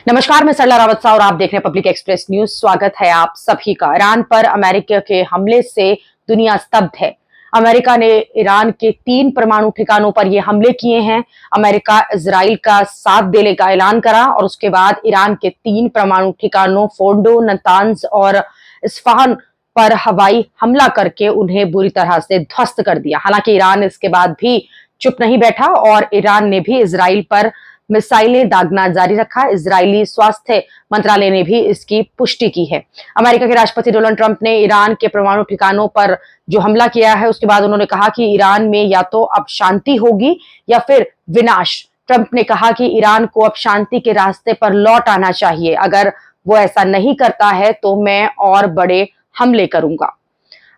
नमस्कार, मैं सरला रावत सा और आप देख रहे हैं पब्लिक एक्सप्रेस न्यूज। स्वागत है आप सभी का। ईरान पर अमेरिका के हमले से दुनिया स्तब्ध है। अमेरिका ने ईरान के 3 परमाणु ठिकानों पर ये हमले किए हैं। अमेरिका इजराइल का साथ देने का ऐलान करा और उसके बाद ईरान के 3 परमाणु ठिकानों फोर्डो, नतांज और इस्फहान पर हवाई हमला करके उन्हें बुरी तरह से ध्वस्त कर दिया। हालांकि ईरान इसके बाद भी चुप नहीं बैठा और ईरान ने भी इजराइल पर मिसाइलें दागना जारी रखा। इजरायली स्वास्थ्य मंत्रालय ने भी इसकी पुष्टि की है। अमेरिका के राष्ट्रपति डोनाल्ड ट्रंप ने ईरान के परमाणु ठिकानों पर जो हमला किया है उसके बाद उन्होंने कहा कि ईरान में या तो अब शांति होगी या फिर विनाश। ट्रंप ने कहा कि ईरान को अब शांति के रास्ते पर लौट आना चाहिए। अगर वो ऐसा नहीं करता है तो मैं और बड़े हमले करूंगा।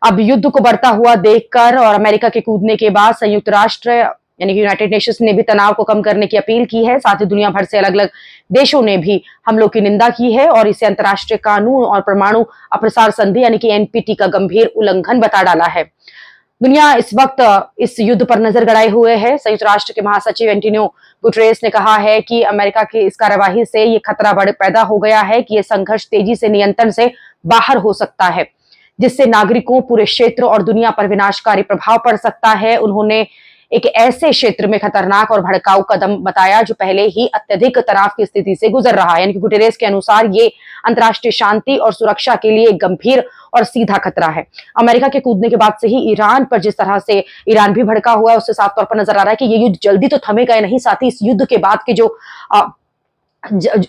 अब युद्ध को बढ़ता हुआ देखकर और अमेरिका के कूदने के बाद संयुक्त राष्ट्र यानी कि यूनाइटेड नेशंस ने भी तनाव को कम करने की अपील की है। साथ ही दुनिया भर से अलग अलग देशों ने भी हमलों की निंदा की है और इसे अंतर्राष्ट्रीय कानून और परमाणु अप्रसार संधि यानी कि एनपीटी का गंभीर उल्लंघन बता डाला है। दुनिया इस वक्त इस युद्ध पर नजर गड़ाए हुए है। संयुक्त राष्ट्र के महासचिव एंटोनियो गुटेरेस ने कहा है कि अमेरिका की इस कार्यवाही से ये खतरा पैदा हो गया है कि यह संघर्ष तेजी से नियंत्रण से बाहर हो सकता है, जिससे नागरिकों, पूरे क्षेत्र और दुनिया पर विनाशकारी प्रभाव पड़ सकता है। उन्होंने एक ऐसे क्षेत्र में खतरनाक और भड़काऊ कदम बताया जो पहले ही अत्यधिक तनाव की स्थिति से गुजर रहा है। यानी कि गुटेरेस के अनुसार ये अंतर्राष्ट्रीय शांति और सुरक्षा के लिए एक गंभीर और सीधा खतरा है। अमेरिका के कूदने के बाद से ही ईरान पर जिस तरह से ईरान भी भड़का हुआ है उससे साफ तौर पर नजर आ रहा है कि ये युद्ध जल्दी तो थमेगा नहीं। साथ ही इस युद्ध के बाद के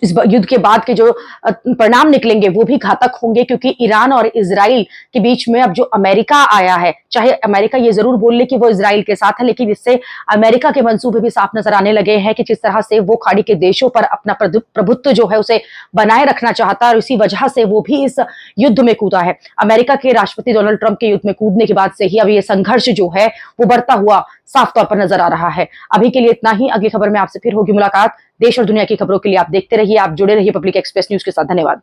इस युद्ध के बाद के जो परिणाम निकलेंगे वो भी घातक होंगे, क्योंकि ईरान और इजराइल के बीच में अब जो अमेरिका आया है, चाहे अमेरिका ये जरूर बोल ले कि वो इजराइल के साथ है, लेकिन इससे अमेरिका के मंसूबे भी साफ नजर आने लगे हैं कि किस तरह से वो खाड़ी के देशों पर अपना प्रभुत्व जो है उसे बनाए रखना चाहता है और इसी वजह से वो भी इस युद्ध में कूदा है। अमेरिका के राष्ट्रपति डोनाल्ड ट्रंप के युद्ध में कूदने के बाद से ही अब ये संघर्ष जो है वो बढ़ता हुआ साफ तौर पर नजर आ रहा है। अभी के लिए इतना ही। अगली खबर में आपसे फिर होगी मुलाकात। देश और दुनिया की खबरों के लिए आप देखते रहिए, आप जुड़े रहिए पब्लिक एक्सप्रेस न्यूज के साथ। धन्यवाद।